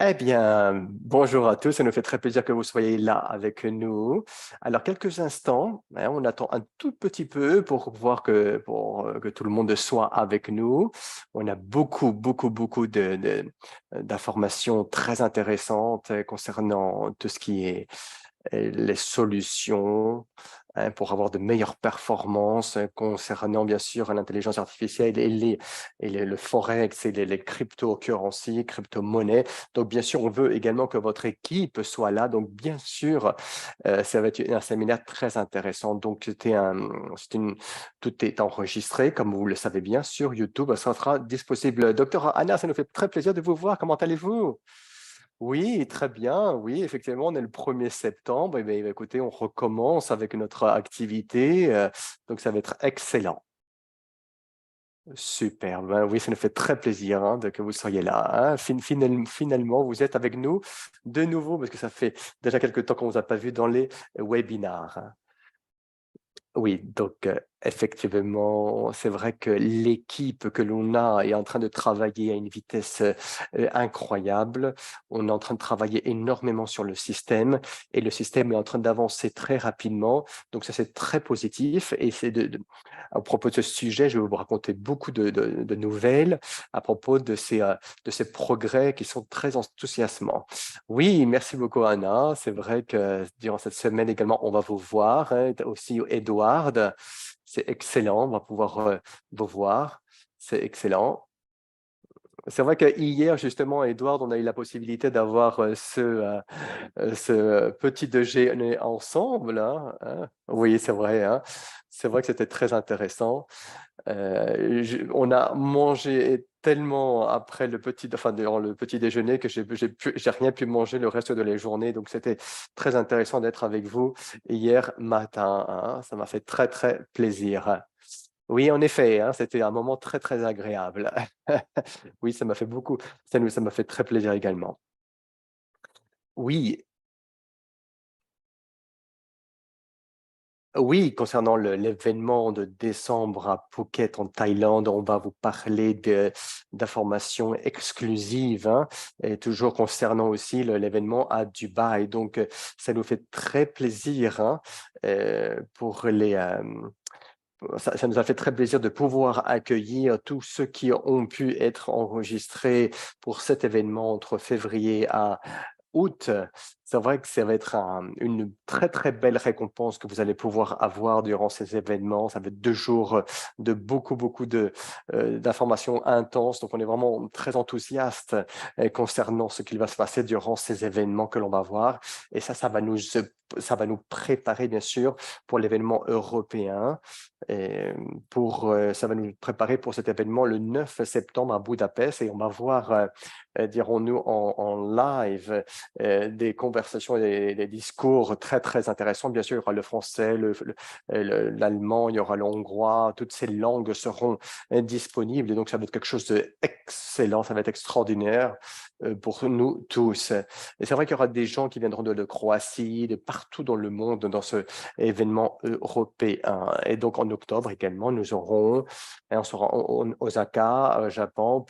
Eh bien, bonjour à tous, ça nous fait très plaisir que vous soyez là avec nous. Alors, quelques instants, on attend un tout petit peu pour voir que tout le monde soit avec nous. On a beaucoup d'informations très intéressantes concernant tout ce qui est les solutions pour avoir de meilleures performances concernant bien sûr l'intelligence artificielle le forex et les cryptocurrencies, crypto-monnaies. Donc bien sûr, on veut également que votre équipe soit là. Donc bien sûr, ça va être un séminaire très intéressant. Donc tout est enregistré, comme vous le savez bien, sur YouTube. Ça sera disponible. Docteur Anna, ça nous fait très plaisir de vous voir. Comment allez-vous? Oui, très bien. Oui, effectivement, on est le 1er septembre. Eh bien, écoutez, on recommence avec notre activité. Donc, ça va être excellent. Super. Ben oui, ça nous fait très plaisir que vous soyez là. Finalement, vous êtes avec nous de nouveau parce que ça fait déjà quelque temps qu'on ne vous a pas vu dans les webinars. Oui, donc effectivement, c'est vrai que l'équipe que l'on a est en train de travailler à une vitesse incroyable. On est en train de travailler énormément sur le système et le système est en train d'avancer très rapidement. Donc ça, c'est très positif. Et à propos de ce sujet, je vais vous raconter beaucoup de nouvelles à propos de ces progrès qui sont très enthousiasmants. Oui, merci beaucoup, Anna. C'est vrai que durant cette semaine également, on va vous voir, aussi Edward. C'est excellent, on va pouvoir vous voir. C'est excellent. C'est vrai que hier, justement, Edward, on a eu la possibilité d'avoir ce petit déjeuner ensemble, hein. Oui, c'est vrai, hein. C'est vrai que c'était très intéressant. On a mangé tellement après enfin, durant le petit déjeuner que j'ai rien pu manger le reste de la journée. Donc, c'était très intéressant d'être avec vous hier matin, hein. Ça m'a fait très plaisir. Oui, en effet, hein, c'était un moment très agréable. Oui, ça m'a fait beaucoup, ça m'a fait très plaisir également. Oui, Oui, concernant l'événement de décembre à Phuket en Thaïlande, on va vous parler d'informations exclusives, hein, et toujours concernant aussi l'événement à Dubaï. Donc, ça nous fait très plaisir, hein, pour ça nous a fait très plaisir de pouvoir accueillir tous ceux qui ont pu être enregistrés pour cet événement entre février à août. C'est vrai que ça va être une très belle récompense que vous allez pouvoir avoir durant ces événements. Ça va être 2 jours de beaucoup d'informations intenses. Donc, on est vraiment très enthousiaste concernant ce qu'il va se passer durant ces événements que l'on va voir. Et ça va nous préparer, bien sûr, pour l'événement européen. Et ça va nous préparer pour cet événement le 9 septembre à Budapest. Et on va voir, dirons-nous, en live des conversations et des discours très intéressants. Bien sûr, il y aura le français, l'allemand, il y aura le hongrois, toutes ces langues seront disponibles et donc ça va être quelque chose d'excellent, ça va être extraordinaire pour nous tous. Et c'est vrai qu'il y aura des gens qui viendront de Croatie, de partout dans le monde dans ce événement européen. Et donc en octobre également, on sera en Osaka, Japon,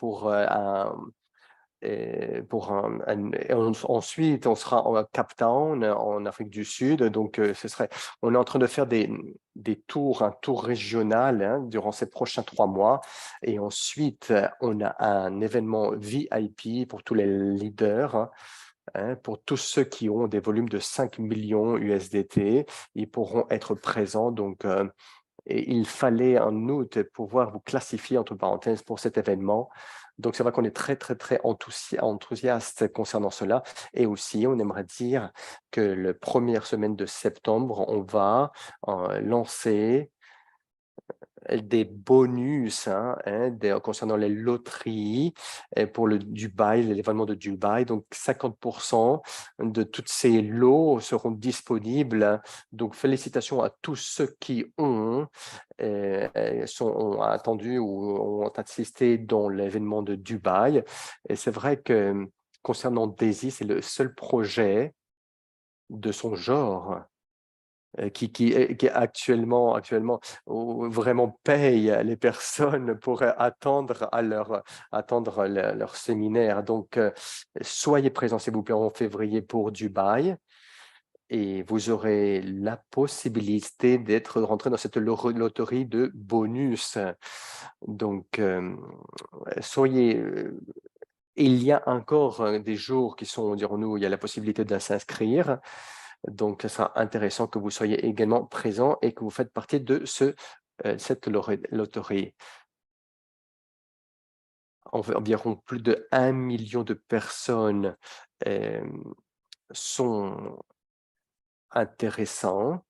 ensuite, on sera à Cape Town, en Afrique du Sud. Donc, on est en train de faire des tours, un tour régional, hein, durant ces prochains 3 mois. Et ensuite, on a un événement VIP pour tous les leaders, hein, pour tous ceux qui ont des volumes de 5 millions USDT. Ils pourront être présents. Donc, et il fallait en août pouvoir vous classifier, entre parenthèses, pour cet événement. Donc, c'est vrai qu'on est très enthousiaste concernant cela. Et aussi, on aimerait dire que la première semaine de septembre, on va lancer des bonus, concernant les loteries pour le Dubaï, l'événement de Dubaï. Donc, 50% de toutes ces lots seront disponibles. Donc, félicitations à tous ceux qui ont attendu ou ont assisté dans l'événement de Dubaï. Et c'est vrai que concernant Daisy, c'est le seul projet de son genre qui actuellement vraiment paye les personnes pour attendre leur séminaire. Donc, soyez présents, s'il vous plaît, en février pour Dubaï et vous aurez la possibilité d'être rentré dans cette loterie de bonus. Donc, soyez... il y a encore des jours qui sont, dirons-nous, il y a la possibilité de s'inscrire. Donc, ce sera intéressant que vous soyez également présent et que vous faites partie de cette loterie. Environ plus de 1 million de personnes sont intéressants.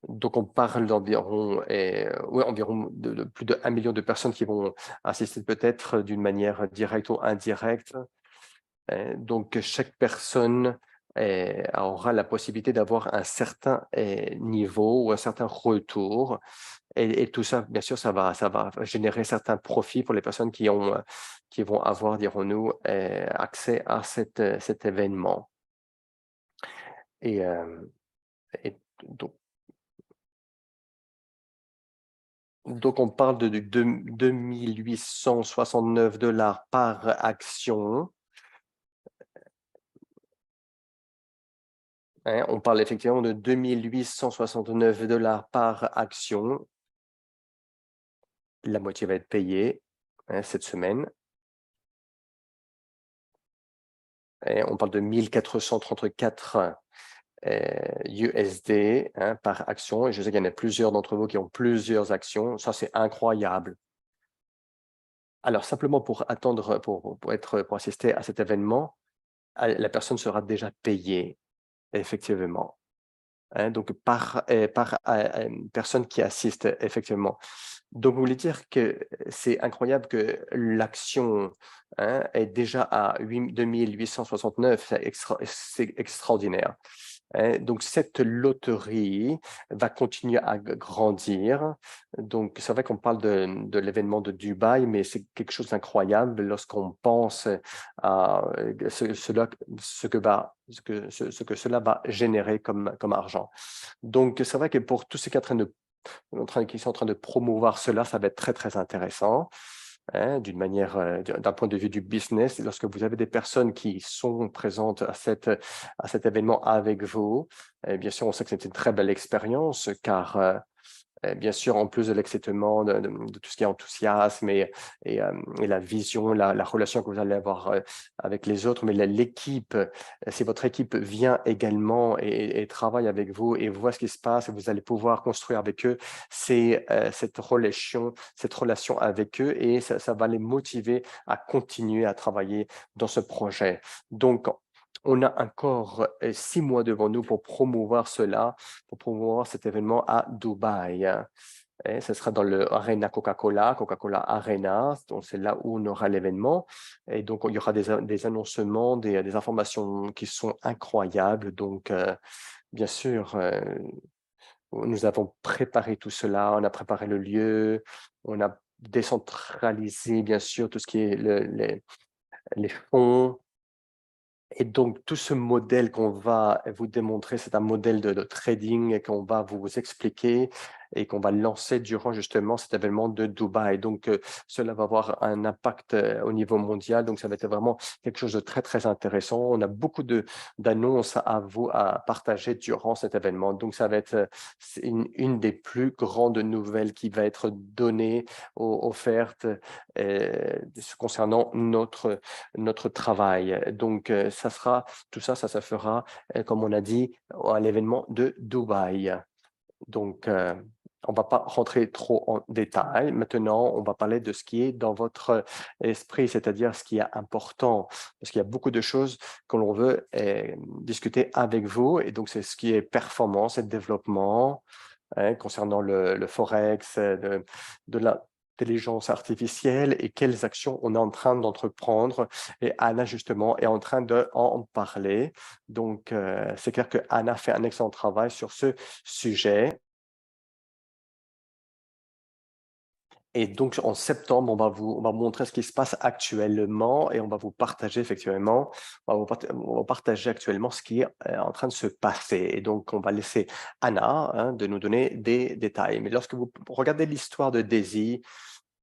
Donc, on parle d'environ ouais, environ de plus de 1 million de personnes qui vont assister peut-être d'une manière directe ou indirecte. Donc, chaque personne aura la possibilité d'avoir un certain niveau ou un certain retour. Et tout ça, bien sûr, ça va générer certains profits pour les personnes qui vont avoir, dirons-nous, accès à cet événement. Et, et donc, donc, on parle de 2 869 $ par action. Hein, on parle effectivement de 2 869 $ par action. La moitié va être payée cette semaine. Et on parle de 1 434 USD par action. Et je sais qu'il y en a plusieurs d'entre vous qui ont plusieurs actions. Ça, c'est incroyable. Alors, simplement pour attendre, pour assister à cet événement, la personne sera déjà payée, effectivement. Donc, par personne qui assiste, effectivement. Donc, vous voulez dire que c'est incroyable que l'action est déjà à 2 869, c'est extraordinaire. Donc, cette loterie va continuer à grandir. Donc, c'est vrai qu'on parle de l'événement de Dubaï, mais c'est quelque chose d'incroyable lorsqu'on pense à ce que cela va générer comme argent. Donc, c'est vrai que pour tous ceux qui sont en train de promouvoir cela, ça va être très, très intéressant. D'une manière, d'un point de vue du business, lorsque vous avez des personnes qui sont présentes à cet événement avec vous, et bien sûr, on sait que c'est une très belle expérience car bien sûr, en plus de l'excitement, de tout ce qui est enthousiasme et la vision, la relation que vous allez avoir avec les autres, mais l'équipe, si votre équipe vient également et travaille avec vous et voit ce qui se passe, vous allez pouvoir construire avec eux cette relation avec eux et ça va les motiver à continuer à travailler dans ce projet. Donc, on a encore 6 mois devant nous pour promouvoir cela, pour promouvoir cet événement à Dubaï. Et ce sera dans le Arena Coca-Cola, Coca-Cola Arena, donc c'est là où on aura l'événement. Et donc, il y aura des annoncements, des informations qui sont incroyables. Donc, bien sûr, nous avons préparé tout cela, on a préparé le lieu, on a décentralisé, bien sûr, tout ce qui est les fonds. Et donc, tout ce modèle qu'on va vous démontrer, c'est un modèle de trading qu'on va vous expliquer et qu'on va lancer durant justement cet événement de Dubaï. Donc, cela va avoir un impact au niveau mondial. Donc, ça va être vraiment quelque chose de très, très intéressant. On a beaucoup d'annonces à vous à partager durant cet événement. Donc, ça va être c'est une des plus grandes nouvelles qui va être donnée, offerte concernant notre travail. Donc, tout ça se fera, comme on a dit, à l'événement de Dubaï. Donc, on ne va pas rentrer trop en détail. Maintenant, on va parler de ce qui est dans votre esprit, c'est-à-dire ce qui est important, parce qu'il y a beaucoup de choses que l'on veut discuter avec vous. Et donc, c'est ce qui est performance et développement concernant le forex, de l'intelligence artificielle et quelles actions on est en train d'entreprendre. Et Anna, justement, est en train d'en parler. Donc, c'est clair que Anna fait un excellent travail sur ce sujet. Et donc, en septembre, on va vous montrer ce qui se passe actuellement et on va vous partager effectivement, on va partager actuellement ce qui est en train de se passer. Et donc, on va laisser Anna de nous donner des détails. Mais lorsque vous regardez l'histoire de Daisy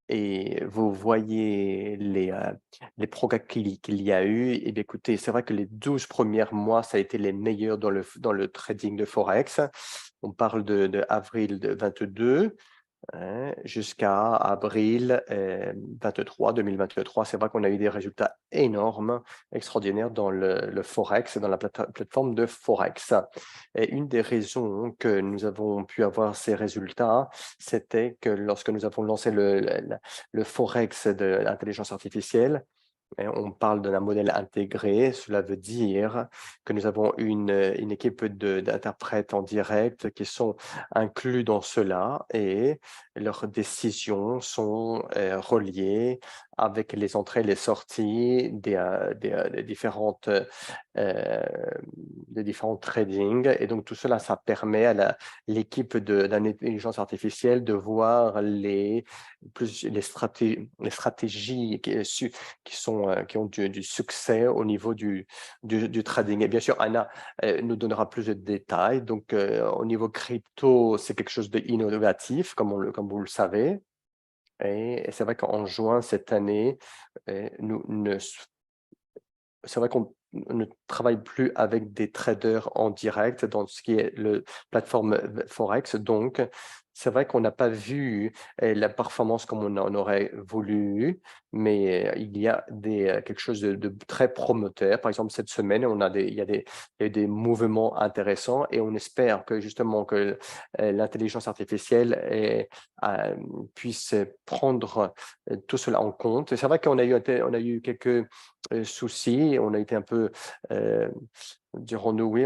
et vous voyez les progrès qu'il y a eu, et bien, écoutez, c'est vrai que les 12 premiers mois, ça a été les meilleurs dans le trading de Forex. On parle de avril de 22 jusqu'à avril 2023. C'est vrai qu'on a eu des résultats énormes, extraordinaires dans le Forex, dans la plateforme de Forex. Et une des raisons que nous avons pu avoir ces résultats, c'était que lorsque nous avons lancé le Forex de l'intelligence artificielle, et on parle d'un modèle intégré. Cela veut dire que nous avons une équipe d'interprètes en direct qui sont inclus dans cela et leurs décisions sont reliées avec les entrées et les sorties euh, des différents tradings. Et donc, tout cela, ça permet à l'équipe d'intelligence artificielle de voir les stratégies qui ont du succès au niveau du trading. Et bien sûr, Anna nous donnera plus de détails. Donc, au niveau crypto, c'est quelque chose d'innovatif, comme vous le savez. Et c'est vrai qu'en juin cette année, nous ne c'est vrai qu'on ne travaille plus avec des traders en direct dans ce qui est le plateforme Forex. Donc, c'est vrai qu'on n'a pas vu la performance comme on en aurait voulu, mais il y a quelque chose de très promoteur. Par exemple, cette semaine, il y a des mouvements intéressants et on espère que justement que l'intelligence artificielle puisse prendre tout cela en compte. C'est vrai on a eu quelques soucis. On a été un peu, dirons-nous, oui,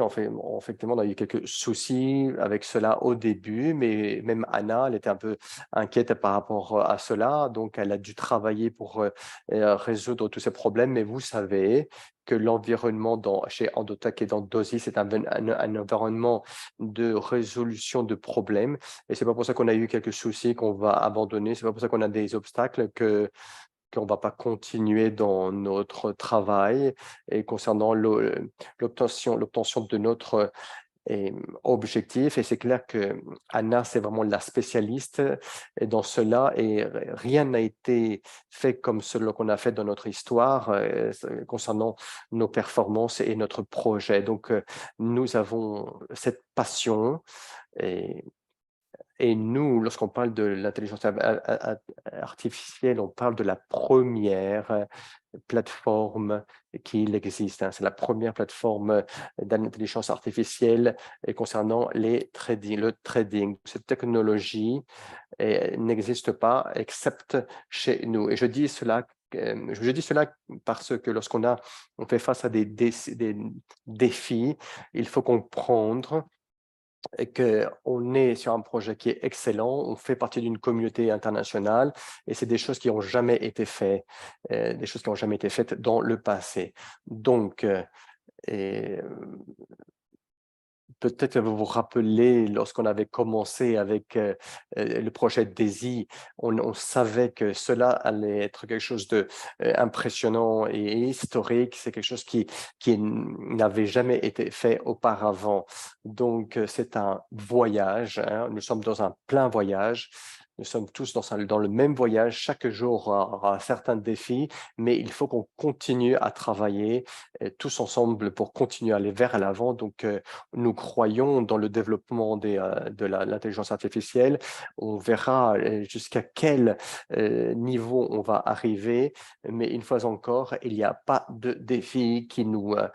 effectivement, on a eu quelques soucis avec cela au début, mais même Anna, elle était un peu inquiète par rapport à cela. Donc, elle a dû travailler pour résoudre tous ces problèmes. Mais vous savez que l'environnement chez Endotac et dans Dosi, c'est un environnement de résolution de problèmes. Et c'est pas pour ça qu'on a eu quelques soucis qu'on va abandonner. C'est pas pour ça qu'on a des obstacles qu'on ne va pas continuer dans notre travail et concernant l'obtention de notre objectif. Et c'est clair que Anna, c'est vraiment la spécialiste dans cela et rien n'a été fait comme ce qu'on a fait dans notre histoire concernant nos performances et notre projet. Donc, nous avons cette passion et nous, lorsqu'on parle de l'intelligence artificielle, on parle de la première plateforme qui existe. C'est la première plateforme d'intelligence artificielle concernant le trading. Cette technologie n'existe pas except chez nous. Et je dis cela parce que on fait face à des défis, il faut comprendre et qu'on est sur un projet qui est excellent, on fait partie d'une communauté internationale et c'est des choses qui n'ont jamais été faites, des choses qui n'ont jamais été faites dans le passé. Donc, et peut-être que vous vous rappelez, lorsqu'on avait commencé avec le projet DAISY, on savait que cela allait être quelque chose de impressionnant et historique. C'est quelque chose qui n'avait jamais été fait auparavant. Donc, c'est un voyage. Nous sommes dans un plein voyage. Nous sommes tous dans le même voyage. Chaque jour aura certains défis, mais il faut qu'on continue à travailler tous ensemble pour continuer à aller vers l'avant. Donc, nous croyons dans le développement de l'intelligence artificielle. On verra jusqu'à quel niveau on va arriver, mais une fois encore, il n'y a pas de défi qui va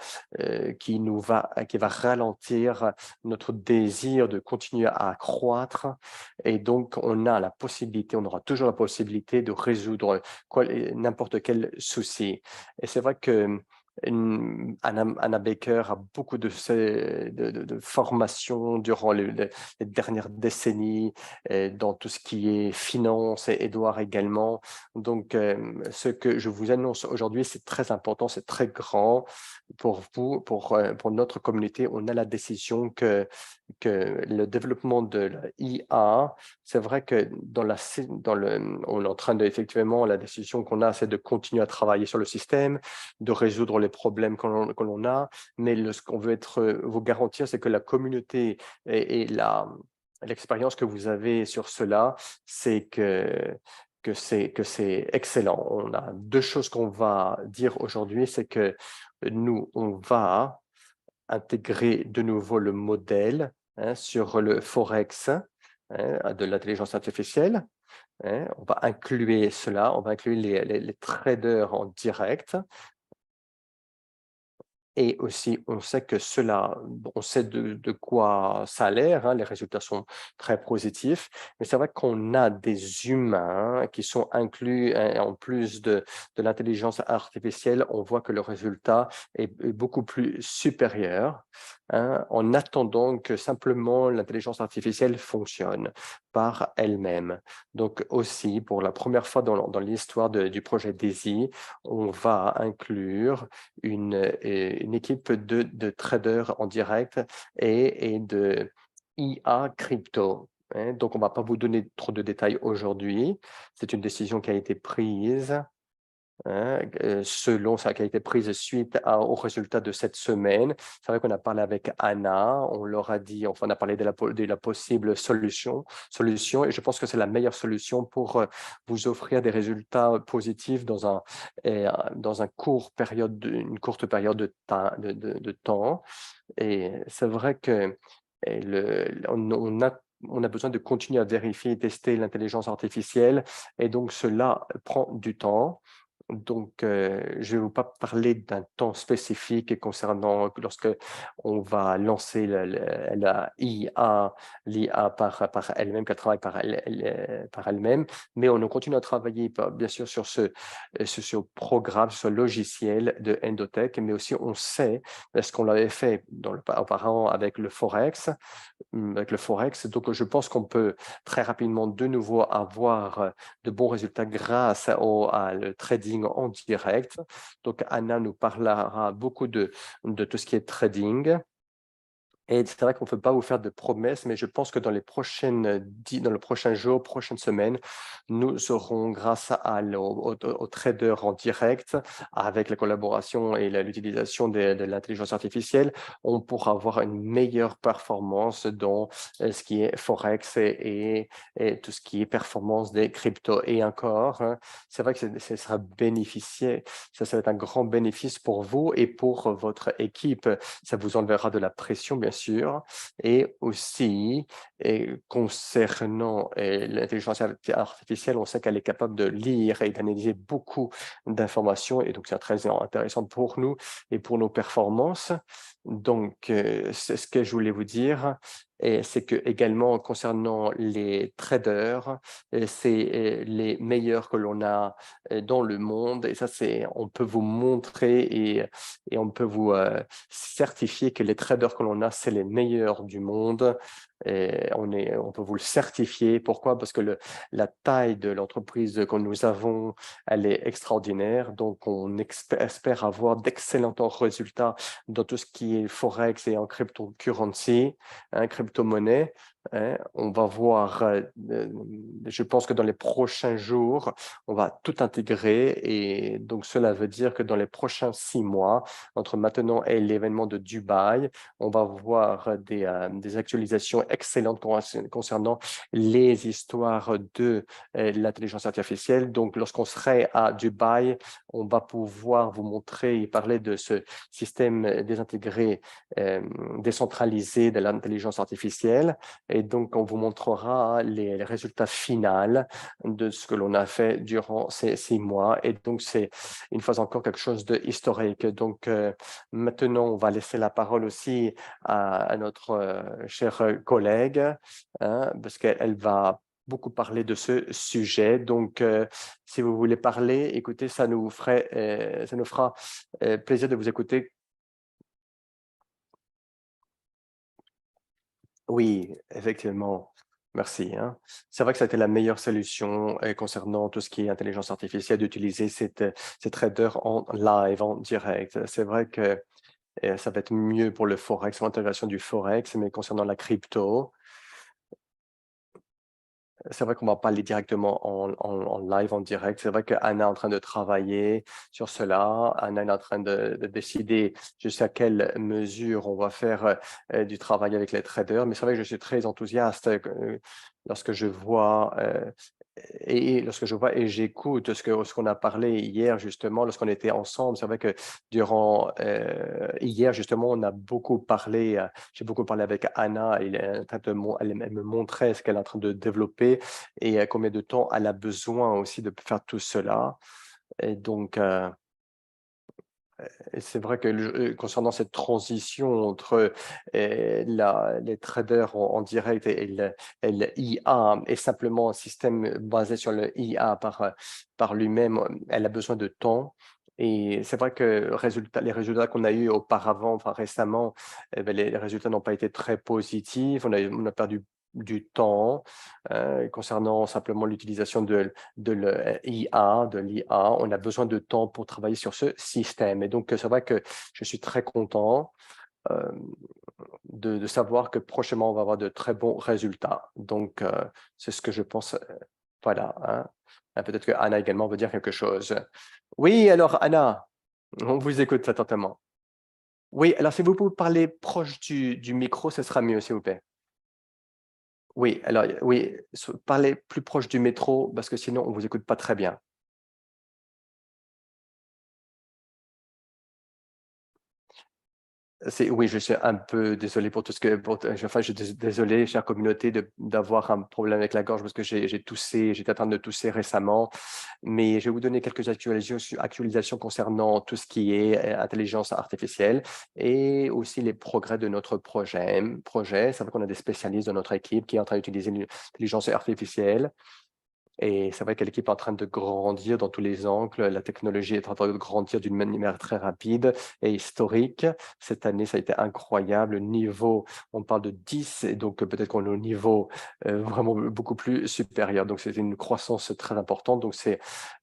ralentir notre désir de continuer à croître. Et donc, on aura toujours la possibilité de résoudre n'importe quel souci. Et c'est vrai que Anna Baker a beaucoup de formations durant les dernières décennies dans tout ce qui est finance, et Edouard également. Donc, ce que je vous annonce aujourd'hui, c'est très important, c'est très grand pour vous, pour notre communauté. On a la décision que le développement de l'IA, c'est vrai que on est en train effectivement, la décision qu'on a, c'est de continuer à travailler sur le système, de résoudre les problèmes que l'on a, mais ce qu'on veut vous garantir, c'est que la communauté et l'expérience que vous avez sur cela, c'est que c'est excellent. On a deux choses qu'on va dire aujourd'hui, c'est que nous, on va intégrer de nouveau le modèle sur le Forex de l'intelligence artificielle. On va inclure cela, on va inclure les traders en direct. Et aussi, on sait que on sait de quoi ça a l'air, les résultats sont très positifs, mais c'est vrai qu'on a des humains qui sont inclus en plus de l'intelligence artificielle. On voit que le résultat est beaucoup plus supérieur en attendant que simplement l'intelligence artificielle fonctionne par elle-même. Donc aussi, pour la première fois dans l'histoire du projet DAISY, on va inclure une équipe de traders en direct et de IA crypto. Donc, on ne va pas vous donner trop de détails aujourd'hui. C'est une décision qui a été prise selon ça qui a été prise suite aux résultats de cette semaine. C'est vrai qu'on a parlé avec Anna, on leur a dit, enfin, on a parlé de la possible solution, et je pense que c'est la meilleure solution pour vous offrir des résultats positifs dans une courte période de temps. Et c'est vrai que on a besoin de continuer à vérifier et tester l'intelligence artificielle, et donc cela prend du temps. Donc, je ne vais vous pas parler d'un temps spécifique concernant lorsque on va lancer l'IA par elle-même, qu'elle travaille par elle-même, mais on continue à travailler bien sûr sur ce programme, ce logiciel de Endotech, mais aussi on sait, parce qu'on l'avait fait auparavant avec le Forex, donc, je pense qu'on peut très rapidement de nouveau avoir de bons résultats grâce à le trading en direct. Donc, Anna nous parlera beaucoup de tout ce qui est trading. Et c'est vrai qu'on ne peut pas vous faire de promesses, mais je pense que dans les prochains jours, prochaines semaines, nous aurons, grâce aux traders en direct, avec la collaboration et l'utilisation de l'intelligence artificielle, on pourra avoir une meilleure performance dans ce qui est Forex et tout ce qui est performance des cryptos. Et encore, c'est vrai que ça sera ça va être un grand bénéfice pour vous et pour votre équipe. Ça vous enlèvera de la pression, bien sûr. Et aussi, concernant l'intelligence artificielle, on sait qu'elle est capable de lire et d'analyser beaucoup d'informations. Et donc, c'est très intéressant pour nous et pour nos performances. Donc, c'est ce que je voulais vous dire. Et c'est que également concernant les traders, c'est les meilleurs que l'on a dans le monde. Et ça, on peut vous montrer et on peut vous certifier que les traders que l'on a, c'est les meilleurs du monde. Et on peut vous le certifier. Pourquoi? Parce que la taille de l'entreprise que nous avons, elle est extraordinaire. Donc, on espère avoir d'excellents résultats dans tout ce qui est Forex et en cryptocurrency, crypto-monnaie. On va voir, je pense que dans les prochains jours, on va tout intégrer, et donc cela veut dire que dans les prochains 6 mois, entre maintenant et l'événement de Dubaï, on va voir des actualisations excellentes concernant les histoires de l'intelligence artificielle. Donc, lorsqu'on serait à Dubaï, on va pouvoir vous montrer et parler de ce système désintégré, décentralisé de l'intelligence artificielle. Et donc, on vous montrera les résultats finaux de ce que l'on a fait durant ces 6 mois. Et donc, c'est une fois encore quelque chose de historique. Donc, maintenant, on va laisser la parole aussi à notre chère collègue, parce qu'elle va beaucoup parlé de ce sujet. Donc, si vous voulez parler, écoutez, ça nous fera plaisir de vous écouter. Oui, effectivement. Merci, hein. C'est vrai que ça a été la meilleure solution concernant tout ce qui est intelligence artificielle, d'utiliser ces traders en live, en direct. C'est vrai que ça va être mieux pour le forex, l'intégration du forex, mais concernant la crypto, c'est vrai qu'on va pas aller directement en live, en direct. C'est vrai qu'Anna est en train de travailler sur cela. Anna est en train de décider jusqu'à quelle mesure on va faire du travail avec les traders. Mais c'est vrai que je suis très enthousiaste lorsque je vois lorsque je vois et j'écoute ce qu'on a parlé hier justement lorsqu'on était ensemble. C'est vrai que durant hier justement on a beaucoup parlé. J'ai beaucoup parlé avec Anna. Elle me montrait ce qu'elle est en train de développer et combien de temps elle a besoin aussi de faire tout cela. Et donc, et c'est vrai que concernant cette transition entre les traders en direct et le IA, et simplement un système basé sur le IA par lui-même, elle a besoin de temps. Et c'est vrai que les résultats qu'on a eus auparavant, enfin récemment, les résultats n'ont pas été très positifs. On a perdu du temps concernant simplement l'utilisation de l'IA. On a besoin de temps pour travailler sur ce système. Et donc, c'est vrai que je suis très content euh, de savoir que prochainement, on va avoir de très bons résultats. Donc, c'est ce que je pense. Voilà, hein. Peut-être que Anna également veut dire quelque chose. Oui, alors Anna, on vous écoute attentivement. Oui, alors si vous pouvez parler proche du micro, ce sera mieux, s'il vous plaît. Oui, alors oui, parlez plus proche du métro parce que sinon on vous écoute pas très bien. Oui, je suis un peu désolé pour tout ce que enfin, je suis désolé, chère communauté, d'avoir un problème avec la gorge parce que j'ai toussé, j'étais en train de tousser récemment. Mais je vais vous donner quelques actualisations concernant tout ce qui est intelligence artificielle et aussi les progrès de notre projet. C'est vrai qu'on a des spécialistes de notre équipe qui est en train d'utiliser l'intelligence artificielle. Et c'est vrai que l'équipe est en train de grandir dans tous les angles. La technologie est en train de grandir d'une manière très rapide et historique. Cette année, ça a été incroyable. Le niveau, on parle de 10, et donc peut-être qu'on est au niveau vraiment beaucoup plus supérieur. Donc, c'est une croissance très importante. Donc,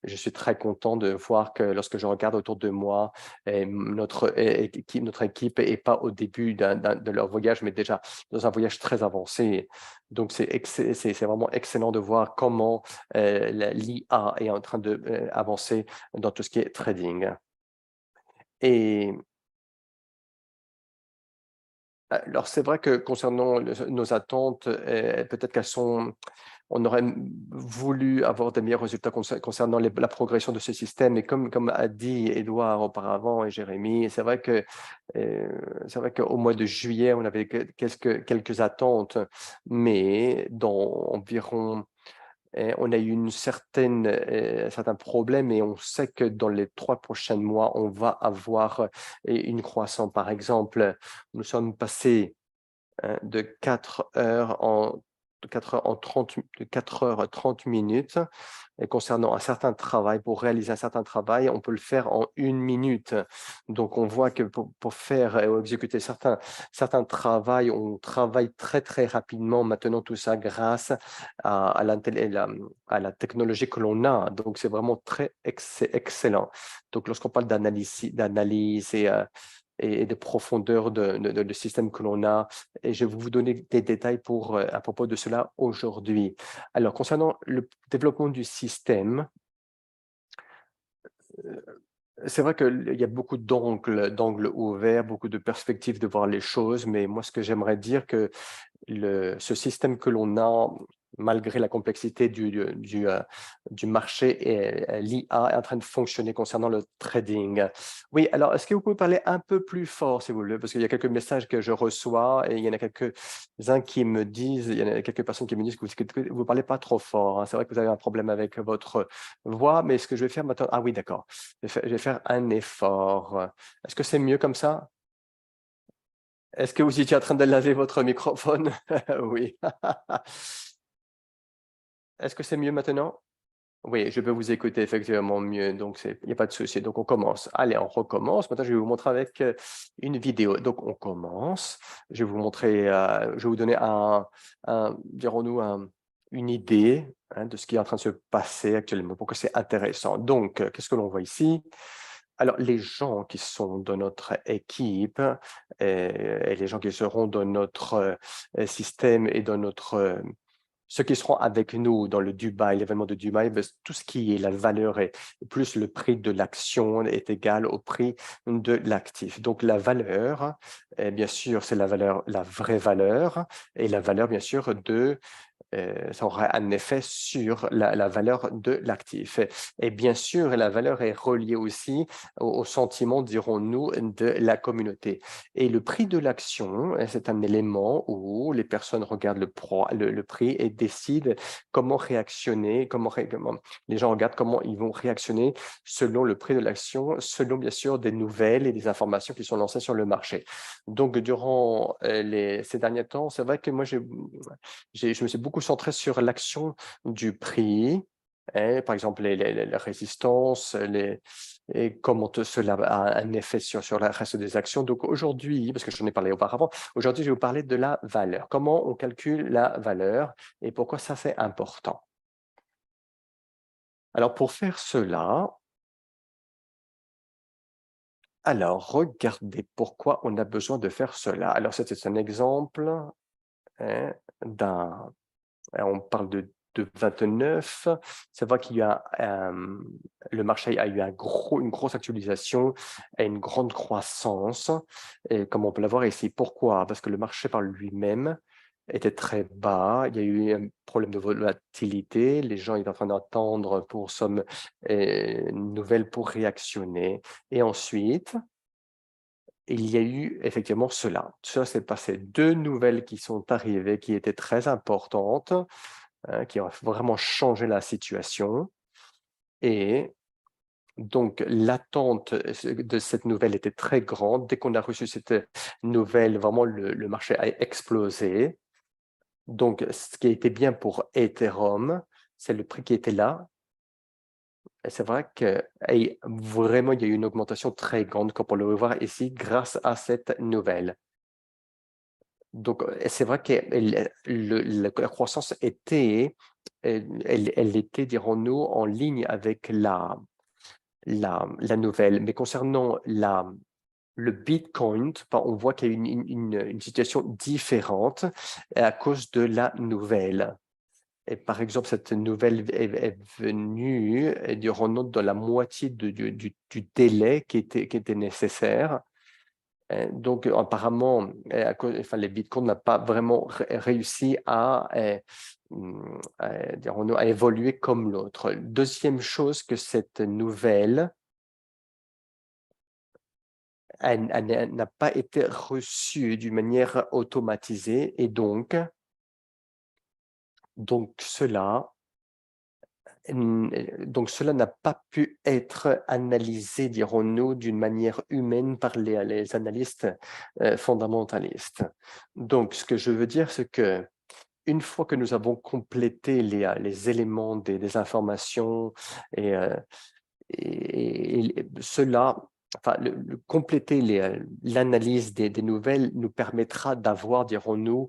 je suis très content de voir que lorsque je regarde autour de moi, notre équipe n'est pas au début de leur voyage, mais déjà dans un voyage très avancé. Donc, c'est vraiment excellent de voir comment l'IA est en train d'avancer dans tout ce qui est trading. Et alors, c'est vrai que concernant nos attentes, peut-être on aurait voulu avoir des meilleurs résultats concernant la progression de ce système. Et comme a dit Edouard auparavant et Jérémy, euh, c'est vrai qu'au mois de juillet, on avait quelques attentes, mais dans environ on a eu certains problèmes et on sait que dans les 3 prochains mois, on va avoir une croissance. Par exemple, nous sommes passés de 4 heures en de 4 heures en 30 de 4 heures 30 minutes et concernant un certain travail, pour réaliser un certain travail, on peut le faire en 1 minute. Donc on voit que pour faire ou exécuter certains travails, on travaille très, très rapidement maintenant tout ça grâce à la technologie que l'on a. Donc c'est vraiment très excellent. Donc lorsqu'on parle d'analyse et de profondeur de système que l'on a. Et je vais vous donner des détails à propos de cela aujourd'hui. Alors, concernant le développement du système, euh, c'est vrai qu'il y a beaucoup d'angles ouverts, beaucoup de perspectives de voir les choses, mais moi, ce que j'aimerais dire que ce système que l'on a, malgré la complexité du marché, et l'IA est en train de fonctionner concernant le trading. Oui, alors est-ce que vous pouvez parler un peu plus fort, si vous voulez, parce qu'il y a quelques messages que je reçois et il y en a quelques-uns qui me disent, il y en a quelques personnes qui me disent que vous parlez pas trop fort, hein. C'est vrai que vous avez un problème avec votre voix, mais ce que je vais faire maintenant, ah oui, d'accord, je vais faire un effort. Est-ce que c'est mieux comme ça? Est-ce que vous étiez en train de laver votre microphone? Oui. Est-ce que c'est mieux maintenant? Oui, je peux vous écouter effectivement mieux, donc il n'y a pas de souci. Donc on commence. Allez, on recommence. Maintenant, je vais vous montrer avec une vidéo. Donc on commence. Je vais vous montrer, je vais vous donner dirons-nous, une idée hein, de ce qui est en train de se passer actuellement, pourquoi c'est intéressant. Donc, qu'est-ce que l'on voit ici? Alors, les gens qui sont dans notre équipe et les gens qui seront dans notre système et dans notre ceux qui seront avec nous dans le Dubaï, l'événement de Dubaï, ben, tout ce qui est la valeur est plus le prix de l'action est égal au prix de l'actif. Donc la valeur, bien sûr, c'est la valeur, la vraie valeur, et la valeur, bien sûr, ça aura un effet sur la valeur de l'actif. Et bien sûr, la valeur est reliée aussi au sentiment, dirons-nous, de la communauté. Et le prix de l'action, c'est un élément où les personnes regardent le prix et décident comment réactionner, comment les gens regardent comment ils vont réactionner selon le prix de l'action, selon bien sûr des nouvelles et des informations qui sont lancées sur le marché. Donc, durant ces derniers temps, c'est vrai que moi, je me suis beaucoup centré sur l'action du prix, hein, par exemple les résistances, et comment cela a un effet sur le reste des actions. Donc aujourd'hui, parce que j'en ai parlé auparavant, aujourd'hui je vais vous parler de la valeur. Comment on calcule la valeur et pourquoi ça c'est important. Alors pour faire cela, alors regardez pourquoi on a besoin de faire cela. Alors c'est un exemple hein, on parle de 29. C'est vrai qu'il y a le marché a eu une grosse actualisation et une grande croissance, et comme on peut la voir ici. Pourquoi? Parce que le marché par lui-même était très bas. Il y a eu un problème de volatilité. Les gens étaient en train d'attendre pour somme nouvelle pour réactionner. Et ensuite, il y a eu effectivement cela. Ça s'est passé. Deux nouvelles qui sont arrivées, qui étaient très importantes, hein, qui ont vraiment changé la situation. Et donc, l'attente de cette nouvelle était très grande. Dès qu'on a reçu cette nouvelle, vraiment, le marché a explosé. Donc, ce qui a été bien pour Ethereum, c'est le prix qui était là. Et c'est vrai que vraiment, il y a eu une augmentation très grande, comme on le voit voir ici, grâce à cette nouvelle. Donc, c'est vrai que la croissance était, elle était, dirons-nous, en ligne avec la nouvelle. Mais concernant le Bitcoin, on voit qu'il y a une situation différente à cause de la nouvelle. Et par exemple, cette nouvelle est venue, dirons-nous, dans la moitié du délai qui était nécessaire. Donc, apparemment, les bitcoins n'ont pas vraiment réussi dirons-nous, à évoluer comme l'autre. Deuxième chose que cette nouvelle n'a pas été reçue d'une manière automatisée et donc cela cela n'a pas pu être analysé, dirons-nous, d'une manière humaine par les analystes fondamentalistes. Donc, ce que je veux dire, c'est que une fois que nous avons complété les éléments des informations et cela, enfin, compléter l'analyse des nouvelles nous permettra d'avoir, dirons-nous,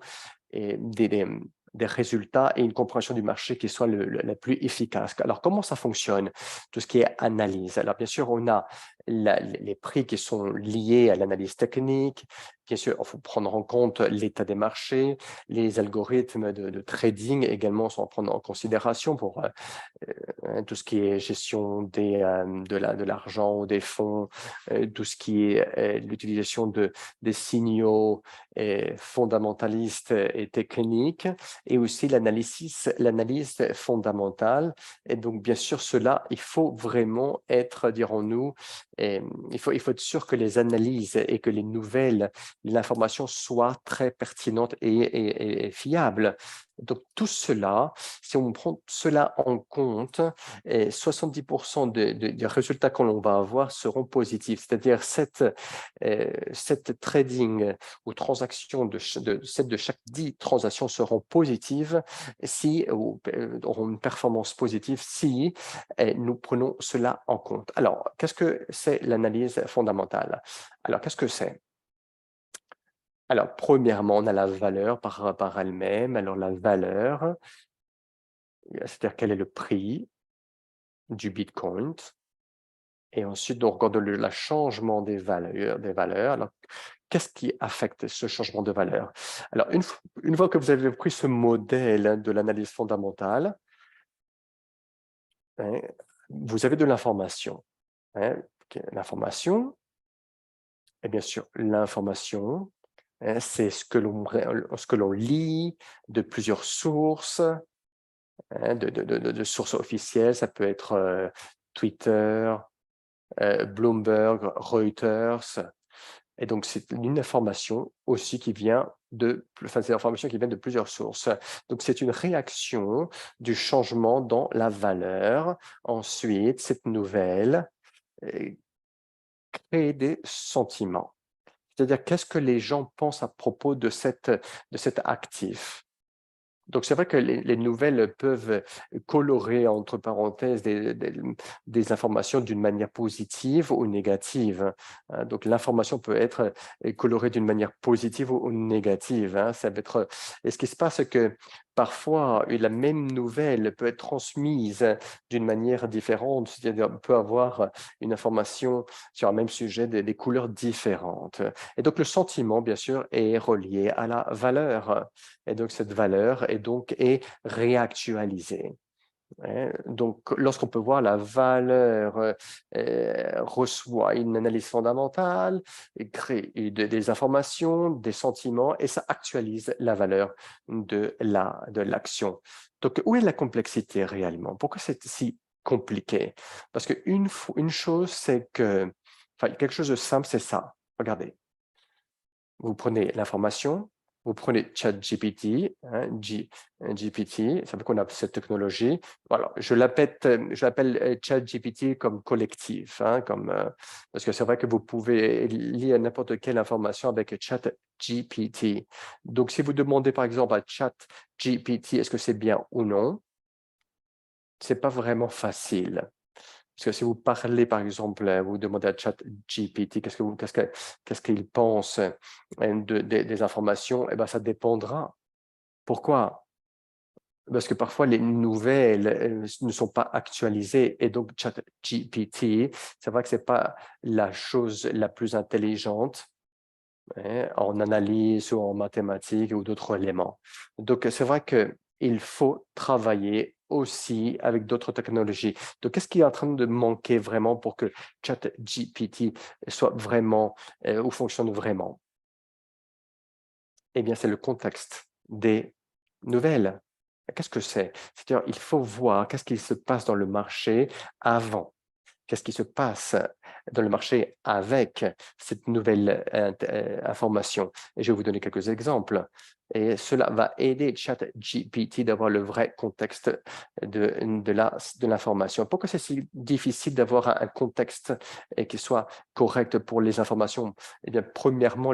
des résultats et une compréhension du marché qui soit la plus efficace. Alors, comment ça fonctionne, tout ce qui est analyse? Alors, bien sûr, on a les prix qui sont liés à l'analyse technique. Bien sûr, il faut prendre en compte l'état des marchés. Les algorithmes de trading également sont à prendre en considération pour tout ce qui est gestion de l'argent ou des fonds, tout ce qui est l'utilisation des signaux fondamentalistes et techniques, et aussi l'analyse fondamentale. Et donc, bien sûr, cela, il faut vraiment être, dirons-nous, il faut être sûr que les analyses et que les nouvelles, l'information soient très pertinentes et fiables. Donc tout cela, si on prend cela en compte, 70% des résultats que l'on va avoir seront positifs. C'est-à-dire cette trading ou transaction de chaque 10 transactions seront positives si, ou auront une performance positive si nous prenons cela en compte. Alors, qu'est-ce que c'est l'analyse fondamentale? Alors, qu'est-ce que c'est? Alors, premièrement, on a la valeur par elle-même. Alors, la valeur, c'est-à-dire quel est le prix du Bitcoin. Et ensuite, on regarde le changement des valeurs. Alors, qu'est-ce qui affecte ce changement de valeur? Alors, une fois que vous avez pris ce modèle de l'analyse fondamentale, hein, vous avez de l'information. Hein, l'information, et bien sûr, l'information, hein, c'est ce que l'on lit de plusieurs sources, hein, de sources officielles. Ça peut être Twitter, Bloomberg, Reuters. Et donc, c'est une information aussi qui vient c'est l'information qui vient de plusieurs sources. Donc, c'est une réaction du changement dans la valeur. Ensuite, cette nouvelle crée des sentiments. C'est-à-dire, qu'est-ce que les gens pensent à propos de cet actif? Donc, c'est vrai que les nouvelles peuvent colorer, entre parenthèses, des informations d'une manière positive ou négative. Hein. Donc, l'information peut être colorée d'une manière positive ou négative. Hein. Ça peut être... Et ce qui se passe, c'est que parfois, la même nouvelle peut être transmise d'une manière différente, c'est-à-dire on peut avoir une information sur un même sujet des couleurs différentes. Et donc, le sentiment, bien sûr, est relié à la valeur. Et donc, cette valeur est réactualisée. Hein. Donc, lorsqu'on peut voir la valeur reçoit une analyse fondamentale, et crée des informations, des sentiments, et ça actualise la valeur de l'action. Donc, où est la complexité réellement? Pourquoi c'est si compliqué? Parce qu'une chose, c'est que, enfin, quelque chose de simple, c'est ça. Regardez, vous prenez l'information, vous prenez ChatGPT, hein, GPT, ça veut qu'on a cette technologie. Voilà, je l'appelle ChatGPT comme collectif, hein, parce que c'est vrai que vous pouvez lire n'importe quelle information avec ChatGPT. Donc, si vous demandez par exemple à ChatGPT est-ce que c'est bien ou non, c'est pas vraiment facile. Parce que si vous parlez, par exemple, vous demandez à ChatGPT qu'est-ce qu'il pense des informations, eh ben, ça dépendra. Pourquoi? Parce que parfois, les nouvelles ne sont pas actualisées et donc ChatGPT, c'est vrai que ce n'est pas la chose la plus intelligente, hein, en analyse ou en mathématiques ou d'autres éléments. Donc, c'est vrai qu'il faut travailler aussi avec d'autres technologies. Donc, qu'est-ce qui est en train de manquer vraiment pour que ChatGPT soit vraiment ou fonctionne vraiment? Eh bien, c'est le contexte des nouvelles. Qu'est-ce que c'est? C'est-à-dire, il faut voir qu'est-ce qui se passe dans le marché avant. Qu'est-ce qui se passe dans le marché avec cette nouvelle information? Et je vais vous donner quelques exemples. Et cela va aider ChatGPT d'avoir le vrai contexte de l'information. Pourquoi c'est si difficile d'avoir un contexte qui soit correct pour les informations? Eh bien, premièrement,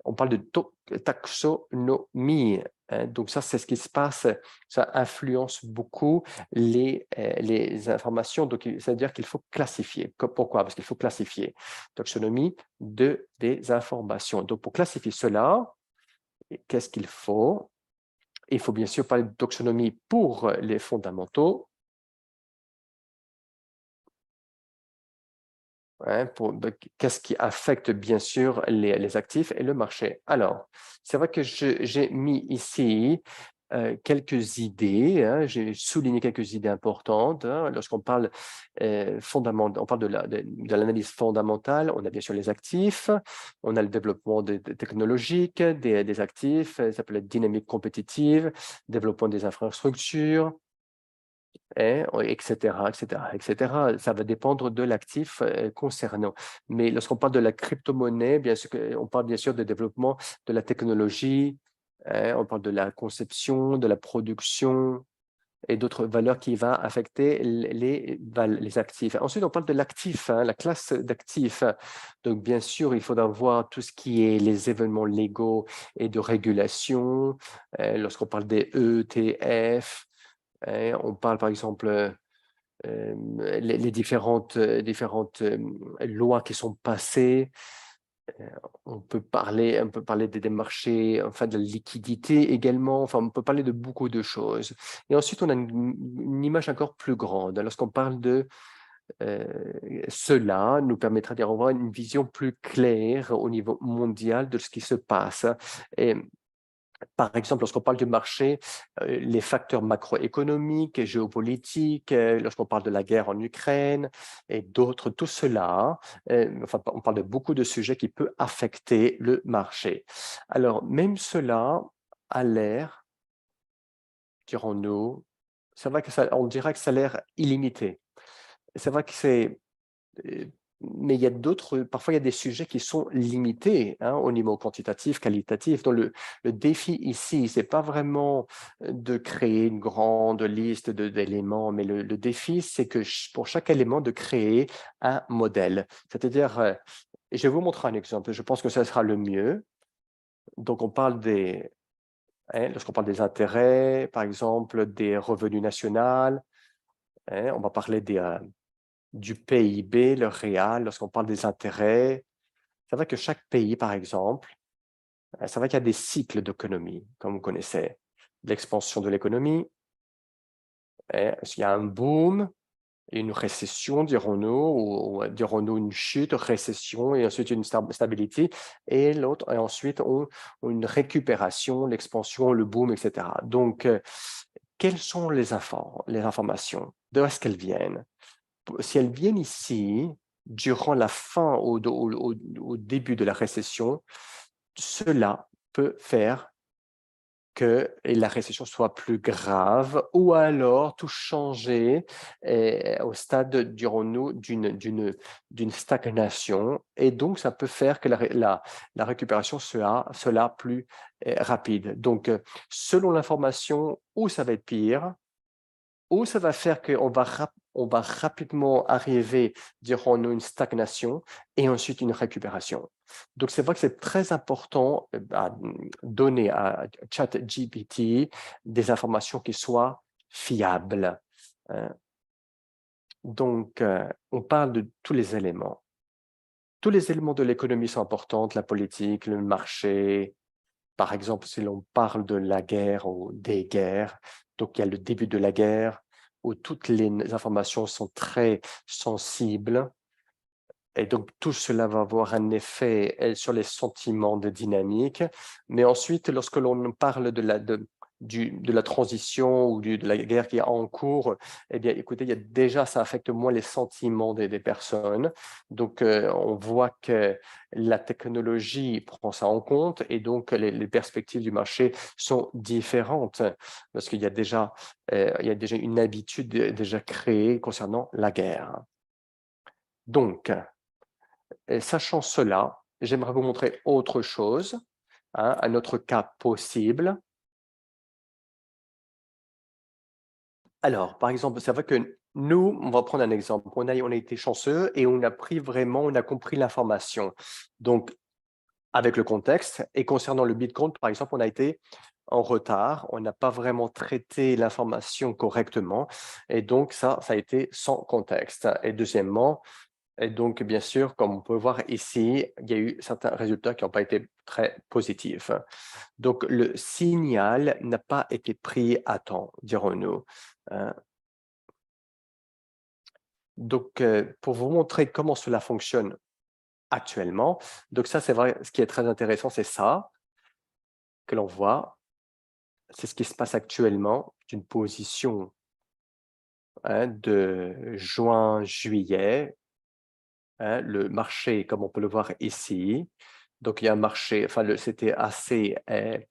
on parle de taxonomie. Hein. Donc ça, c'est ce qui se passe. Ça influence beaucoup les informations. Donc, c'est-à-dire qu'il faut classifier. Pourquoi? Parce qu'il faut classifier. Taxonomie des informations. Donc, pour classifier cela, qu'est-ce qu'il faut? Il faut bien sûr parler de taxonomie pour les fondamentaux. Hein, qu'est-ce qui affecte bien sûr les actifs et le marché. Alors, c'est vrai que j'ai mis ici quelques idées, hein, j'ai souligné quelques idées importantes. Hein, lorsqu'on parle on parle de l'analyse fondamentale, on a bien sûr les actifs, on a le développement technologiques des actifs, ça s'appelle la dynamique compétitive, développement des infrastructures, etc., etc., etc. Ça va dépendre de l'actif concernant. Mais lorsqu'on parle de la crypto-monnaie, bien sûr, on parle bien sûr de développement de la technologie, On parle de la conception, de la production et d'autres valeurs qui vont affecter les actifs. Ensuite, on parle de l'actif, la classe d'actifs. Donc, bien sûr, il faudra voir tout ce qui est les événements légaux et de régulation. Lorsqu'on parle des ETF, on parle par exemple les différentes lois qui sont passées. On peut parler des marchés, enfin de la liquidité également, enfin on peut parler de beaucoup de choses. Et ensuite, on a une image encore plus grande. Lorsqu'on parle de cela, nous permettra d'avoir une vision plus claire au niveau mondial de ce qui se passe. Et par exemple, lorsqu'on parle du marché, les facteurs macroéconomiques et géopolitiques, lorsqu'on parle de la guerre en Ukraine et d'autres, tout cela, enfin, on parle de beaucoup de sujets qui peuvent affecter le marché. Alors, même cela a l'air, dirons-nous, c'est vrai que ça, on dirait que ça a l'air illimité. C'est vrai que c'est mais il y a d'autres, parfois il y a des sujets qui sont limités au niveau quantitatif, qualitatif. Donc le défi ici, c'est pas vraiment de créer une grande liste d'éléments, mais le défi, c'est que pour chaque élément, de créer un modèle. C'est-à-dire, et je vais vous montrer un exemple, je pense que ça sera le mieux. Donc on parle lorsqu'on parle des intérêts, par exemple, des revenus nationaux, on va parler du PIB, le réel, lorsqu'on parle des intérêts. C'est vrai que chaque pays, par exemple, c'est vrai qu'il y a des cycles d'économie, comme vous connaissez. L'expansion de l'économie, il y a un boom, une récession, dirons-nous, ou dirons-nous une chute, récession, et ensuite une stabilité, et l'autre, et ensuite une récupération, l'expansion, le boom, etc. Donc, quelles sont les informations? D'où est-ce qu'elles viennent? Si elles viennent ici, durant la fin au début de la récession, cela peut faire que la récession soit plus grave ou alors tout changer au stade, dirons-nous, d'une stagnation. Et donc, ça peut faire que la récupération sera plus rapide. Donc, selon l'information, où ça va être pire, ou ça va faire qu'on va rapidement arriver, dirons-nous, une stagnation et ensuite une récupération. Donc, c'est vrai que c'est très important à donner à ChatGPT des informations qui soient fiables. Hein. Donc, on parle de tous les éléments. Tous les éléments de l'économie sont importants, la politique, le marché. Par exemple, si l'on parle de la guerre ou des guerres, donc il y a le début de la guerre où toutes les informations sont très sensibles et donc tout cela va avoir un effet sur les sentiments de dynamique. Mais ensuite, lorsque l'on parle de la transition ou de la guerre qui est en cours, eh bien, écoutez, déjà, ça affecte moins les sentiments des personnes. Donc, on voit que la technologie prend ça en compte et donc les perspectives du marché sont différentes parce qu'il y a déjà une habitude déjà créée concernant la guerre. Donc, sachant cela, j'aimerais vous montrer autre chose, un autre cas possible. Alors, par exemple, c'est vrai que nous, on va prendre un exemple. On a été chanceux et on a compris l'information. Donc, avec le contexte et concernant le Bitcoin, par exemple, on a été en retard, on n'a pas vraiment traité l'information correctement et donc ça a été sans contexte. Et deuxièmement, et donc, bien sûr, comme on peut voir ici, il y a eu certains résultats qui n'ont pas été très positifs. Donc, le signal n'a pas été pris à temps, dirons-nous. Hein. Donc, pour vous montrer comment cela fonctionne actuellement, donc ça, c'est vrai, ce qui est très intéressant, c'est ça que l'on voit. C'est ce qui se passe actuellement d'une position de juin-juillet. Le marché, comme on peut le voir ici, donc il y a un marché, enfin, c'était assez, il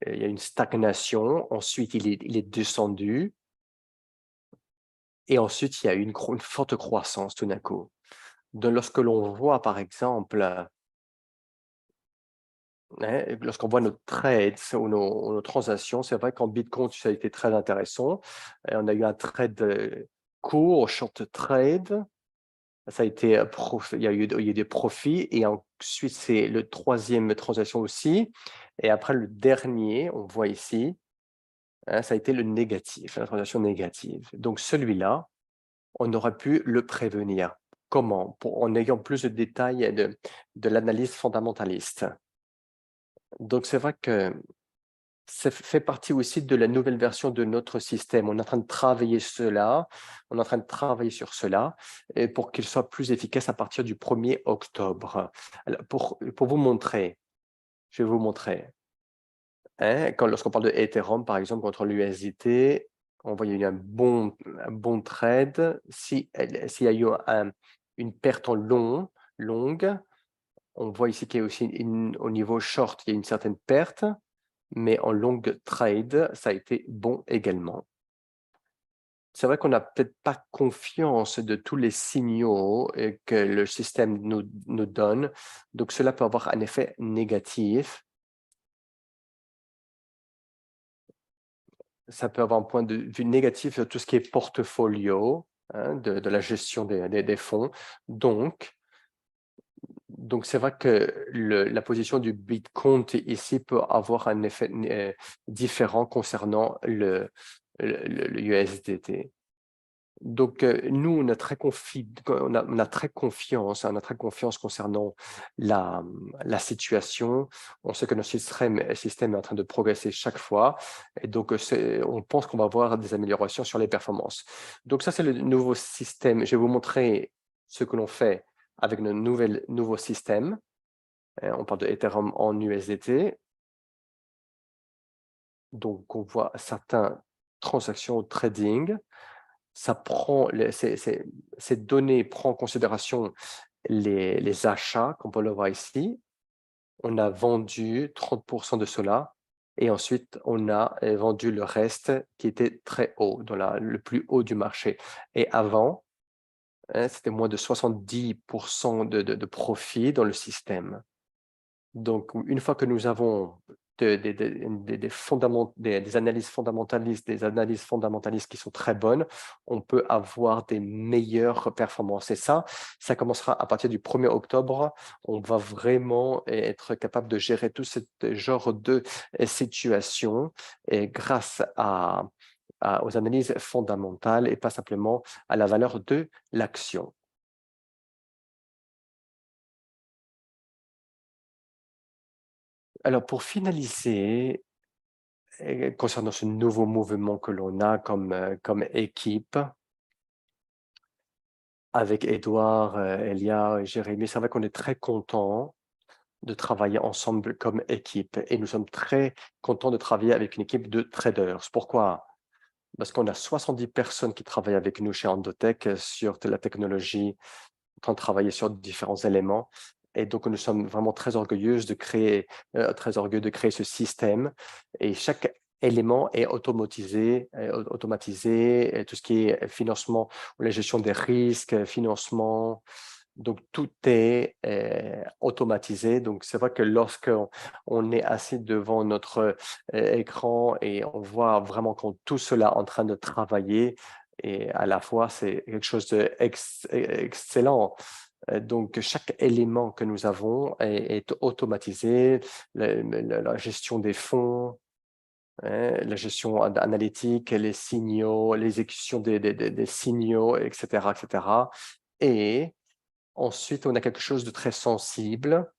y a une stagnation, ensuite il est descendu, et ensuite il y a eu une forte croissance tout d'un coup. Donc lorsque l'on voit par exemple hein, lorsqu'on voit nos trades ou nos transactions, c'est vrai qu'en Bitcoin, ça a été très intéressant. Et on a eu un trade court, short trade. Ça a été, il y a eu des profits et ensuite, c'est le troisième transaction aussi. Et après, le dernier, on voit ici, hein, ça a été le négatif, la transaction négative. Donc celui-là, on aurait pu le prévenir. Comment? En ayant plus de détails de l'analyse fondamentaliste. Donc c'est vrai que ça fait partie aussi de la nouvelle version de notre système. On est en train de travailler cela, on est en train de travailler sur cela et pour qu'il soit plus efficace à partir du 1er octobre. Alors, pour vous montrer, je vais vous montrer. Hein, lorsqu'on parle de Ethereum, par exemple, contre l'USDT, on voit qu'il y a eu un bon trade. S'il y a eu une perte en longue, on voit ici qu'il y a aussi au niveau short, il y a une certaine perte, mais en long trade, ça a été bon également. C'est vrai qu'on n'a peut-être pas confiance de tous les signaux que le système nous donne, donc cela peut avoir un effet négatif. Ça peut avoir un point de vue négatif sur tout ce qui est portfolio, hein, de la gestion des fonds. Donc c'est vrai que la position du Bitcoin ici peut avoir un effet différent concernant le USDT. Donc, nous, on a très confiance, hein, on a très confiance concernant la situation. On sait que notre système est en train de progresser chaque fois et donc, on pense qu'on va avoir des améliorations sur les performances. Donc ça, c'est le nouveau système. Je vais vous montrer ce que l'on fait avec le nouveau système. On parle de Ethereum en USDT. Donc, on voit certaines transactions au trading. Ces données prend en considération les achats, comme on peut le voir ici. On a vendu 30% de cela et ensuite on a vendu le reste qui était très haut, dans le plus haut du marché. Et avant, hein, c'était moins de 70% de profit dans le système. Donc, une fois que nous avons des analyses fondamentalistes qui sont très bonnes, on peut avoir des meilleures performances. Et ça commencera à partir du 1er octobre. On va vraiment être capable de gérer tout ce genre de situation et grâce aux analyses fondamentales et pas simplement à la valeur de l'action. Alors, pour finaliser, et concernant ce nouveau mouvement que l'on a comme équipe, avec Édouard, Elia et Jérémy, c'est vrai qu'on est très contents de travailler ensemble comme équipe et nous sommes très contents de travailler avec une équipe de traders. Pourquoi? Parce qu'on a 70 personnes qui travaillent avec nous chez Endotech sur de la technologie, en train de travailler sur différents éléments. Et donc, nous sommes vraiment très orgueilleux de créer ce système. Et chaque élément est automatisé, et tout ce qui est financement, la gestion des risques, financement. Donc, tout est automatisé. Donc, c'est vrai que lorsqu'on est assis devant notre écran et on voit vraiment tout cela en train de travailler, et à la fois, c'est quelque chose d'excellent. Donc, chaque élément que nous avons est automatisé, la gestion des fonds, hein, la gestion analytique, les signaux, l'exécution des signaux, etc., etc. Et ensuite, on a quelque chose de très sensible,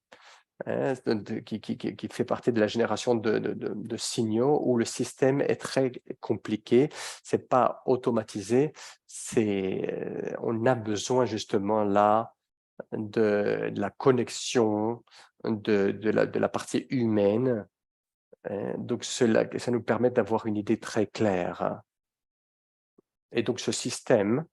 hein, qui fait partie de la génération de signaux où le système est très compliqué. C'est pas automatisé. On a besoin justement là de la connexion, de la partie humaine. Donc, ça nous permet d'avoir une idée très claire. Et donc, ce système,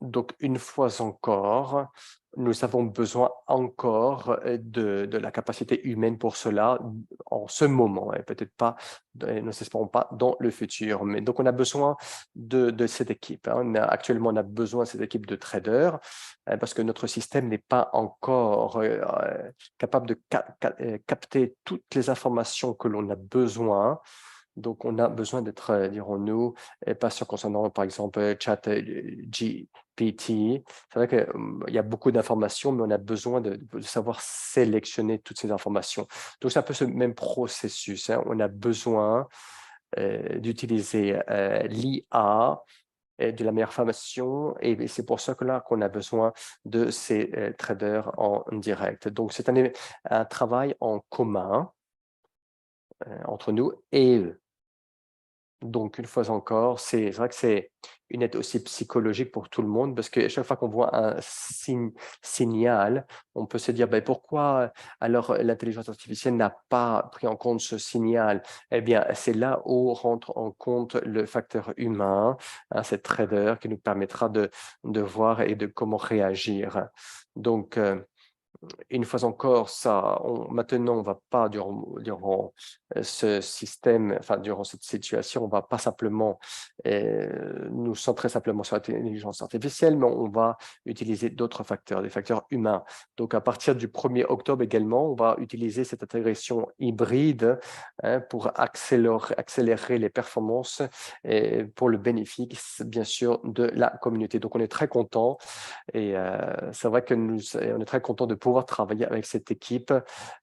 donc une fois encore, nous avons besoin encore de la capacité humaine pour cela en ce moment, et peut-être pas, nous n'espérons pas dans le futur. Mais donc, on a besoin de cette équipe. Hein. Actuellement, on a besoin de cette équipe de traders parce que notre système n'est pas encore capable de capter toutes les informations que l'on a besoin. Donc, on a besoin d'être, dirons-nous, patient concernant, par exemple, ChatGPT. C'est vrai qu'il y a beaucoup d'informations, mais on a besoin de savoir sélectionner toutes ces informations. Donc, c'est un peu ce même processus. Hein. On a besoin d'utiliser l'IA et de la meilleure formation, et c'est pour ça que là qu'on a besoin de ces traders en direct. Donc, c'est un travail en commun entre nous et eux. Donc, une fois encore, c'est vrai que c'est une aide aussi psychologique pour tout le monde parce qu'à chaque fois qu'on voit un signal, on peut se dire ben, pourquoi alors l'intelligence artificielle n'a pas pris en compte ce signal? Eh bien, c'est là où rentre en compte le facteur humain, hein, cette trader qui nous permettra de voir et de comment réagir. Donc, une fois encore, maintenant, on ne va pas, durant ce système, enfin, durant cette situation, on ne va pas simplement nous centrer simplement sur l'intelligence artificielle, mais on va utiliser d'autres facteurs, des facteurs humains. Donc, à partir du 1er octobre également, on va utiliser cette intégration hybride hein, pour accélérer les performances et pour le bénéfice, bien sûr, de la communauté. Donc, on est très content et c'est vrai que on est très content de pouvoir travailler avec cette équipe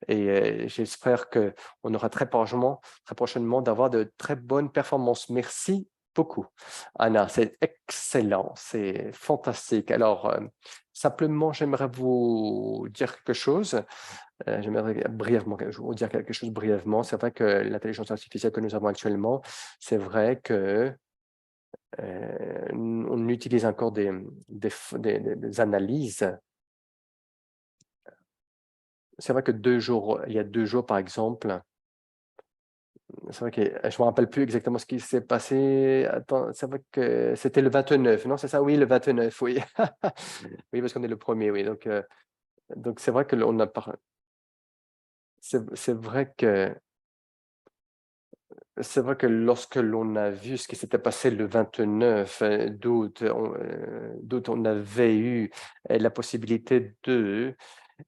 et j'espère qu'on aura très prochainement d'avoir de très bonnes performances. Merci beaucoup, Anna. C'est excellent, c'est fantastique. Alors, simplement, j'aimerais vous dire quelque chose. J'aimerais brièvement vous dire quelque chose brièvement. C'est vrai que l'intelligence artificielle que nous avons actuellement, c'est vrai que on utilise encore des analyses. C'est vrai que il y a 2 jours, par exemple, c'est vrai que je ne me rappelle plus exactement ce qui s'est passé. Attends, c'est vrai que c'était le 29, non, c'est ça? Oui, le 29, oui. Oui, parce qu'on est le 1er, oui. Donc c'est vrai que l'on a par c'est vrai que lorsque l'on a vu ce qui s'était passé le 29 d'août, on avait eu la possibilité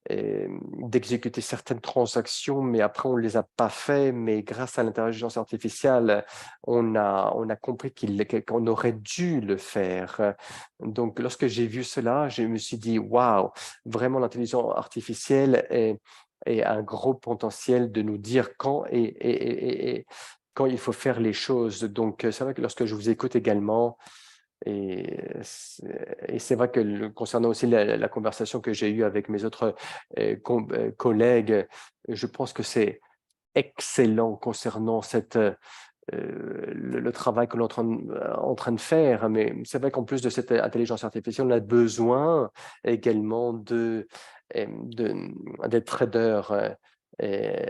d'exécuter certaines transactions, mais après on ne les a pas fait. Mais grâce à l'intelligence artificielle, on a compris qu'on aurait dû le faire. Donc, lorsque j'ai vu cela, je me suis dit, waouh, vraiment l'intelligence artificielle est un gros potentiel de nous dire quand il faut faire les choses. Donc, c'est vrai que lorsque je vous écoute également, et c'est vrai que concernant aussi la conversation que j'ai eue avec mes autres collègues, je pense que c'est excellent concernant le travail que l'on est en train de faire. Mais c'est vrai qu'en plus de cette intelligence artificielle, on a besoin également des traders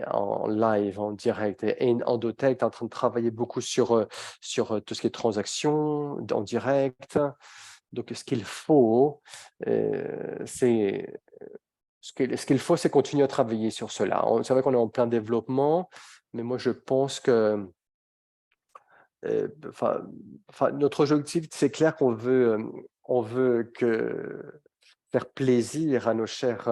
en live, en direct. Et Endotech est en train de travailler beaucoup sur tout ce qui est transactions en direct. Donc, ce qu'il faut, c'est c'est continuer à travailler sur cela. C'est vrai qu'on est en plein développement, mais moi, je pense que notre objectif, c'est clair on veut faire plaisir à nos chères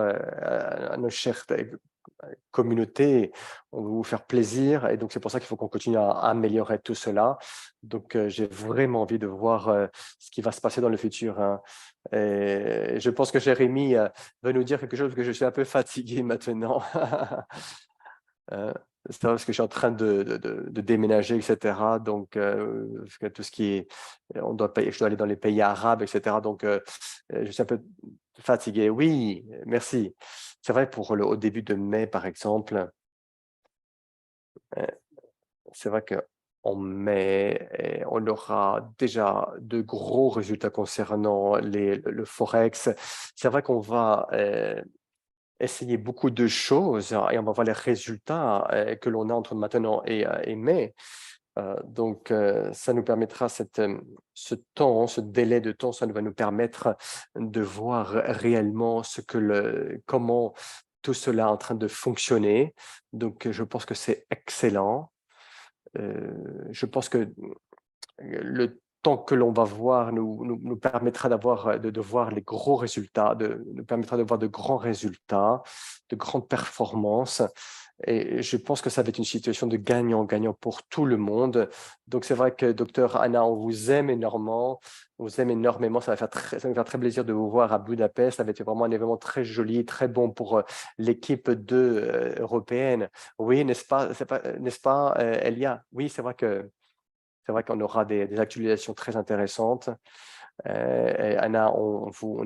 communautés, on veut vous faire plaisir et donc c'est pour ça qu'il faut qu'on continue à améliorer tout cela. Donc j'ai vraiment envie de voir ce qui va se passer dans le futur. Hein. Et je pense que Jérémy va nous dire quelque chose parce que je suis un peu fatigué maintenant. C'est parce que je suis en train de déménager, etc. Donc, parce que tout ce qui est, on doit payer, je dois aller dans les pays arabes, etc. Donc, je suis un peu fatigué. Oui, merci. C'est vrai pour au début de mai, par exemple, euh, c'est vrai que en mai, on aura déjà de gros résultats concernant le Forex. C'est vrai qu'on va essayer beaucoup de choses hein, et on va voir les résultats que l'on a entre maintenant et mai. Ça nous permettra ce temps, ce délai de temps, ça va nous permettre de voir réellement comment tout cela est en train de fonctionner. Donc, je pense que c'est excellent. Je pense que le temps que l'on va voir nous permettra de voir les gros résultats, nous permettra de voir de grands résultats, de grandes performances. Et je pense que ça va être une situation de gagnant-gagnant pour tout le monde. Donc, c'est vrai que, docteur Anna, on vous aime énormément. On vous aime énormément. Ça va nous faire très plaisir de vous voir à Budapest. Ça va être vraiment un événement très joli, très bon pour l'équipe européenne. Oui, n'est-ce pas, n'est-ce pas, Elia? Oui, c'est vrai qu'on aura des actualisations très intéressantes. Et Anna, on vous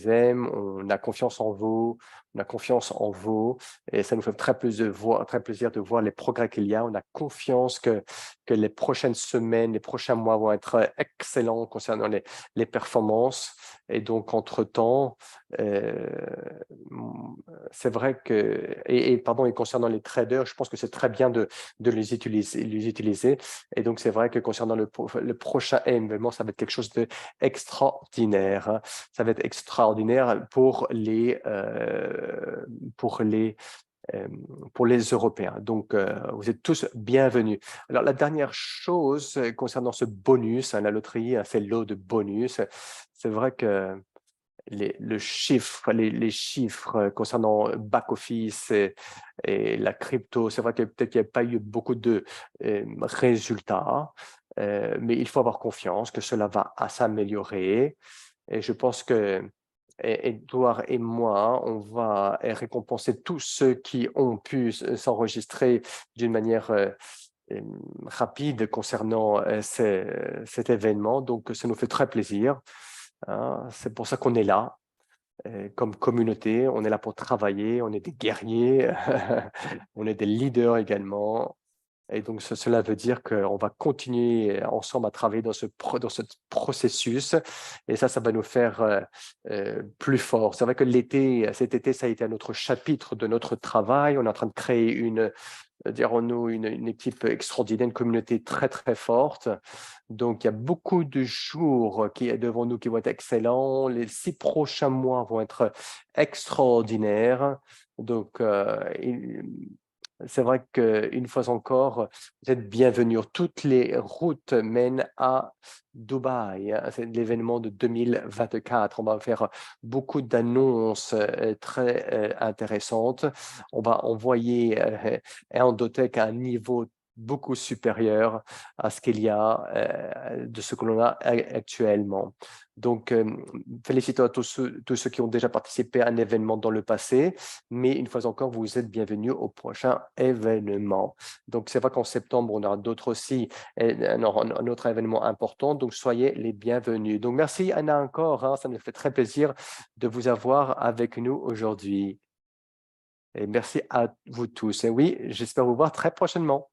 aime, on a confiance en vous, on a confiance en vous, et ça nous fait très plaisir de voir les progrès qu'il y a. On a confiance que les prochaines semaines, les prochains mois vont être excellents concernant les performances. Et donc, entre-temps, euh, c'est vrai que, pardon, et concernant les traders, je pense que c'est très bien de les utiliser. Et donc, c'est vrai que concernant le prochain événement, ça va être quelque chose extraordinaire, hein. Ça va être extraordinaire pour les Européens. Donc, vous êtes tous bienvenus. Alors, la dernière chose concernant ce bonus, hein, la loterie a fait lot de bonus. C'est vrai que les chiffres concernant back-office et la crypto, c'est vrai que peut-être qu'il n'y a pas eu beaucoup de résultats, mais il faut avoir confiance que cela va s'améliorer. Et je pense que Edouard et moi, on va récompenser tous ceux qui ont pu s'enregistrer d'une manière rapide concernant cet événement. Donc, ça nous fait très plaisir, hein. C'est pour ça qu'on est là. Comme communauté, on est là pour travailler, on est des guerriers, on est des leaders également. Et donc, cela veut dire qu'on va continuer ensemble à travailler dans ce processus. Et ça va nous faire plus forts. C'est vrai que cet été, ça a été un autre chapitre de notre travail. On est en train de créer dirons-nous, une équipe extraordinaire, une communauté très, très forte. Donc, il y a beaucoup de jours qui est devant nous qui vont être excellents. Les 6 prochains mois vont être extraordinaires. Donc, c'est vrai qu'une fois encore, vous êtes bienvenus. Toutes les routes mènent à Dubaï, hein. C'est l'événement de 2024. On va faire beaucoup d'annonces très intéressantes. On va envoyer Endotech à un niveau beaucoup supérieur à ce qu'il y a de ce que l'on a actuellement. Donc, félicitations à tous ceux qui ont déjà participé à un événement dans le passé, mais une fois encore, vous êtes bienvenus au prochain événement. Donc, c'est vrai qu'en septembre, on aura d'autres aussi, un autre événement important, donc soyez les bienvenus. Donc, merci Anna encore, hein, ça me fait très plaisir de vous avoir avec nous aujourd'hui. Et merci à vous tous. Et oui, j'espère vous voir très prochainement.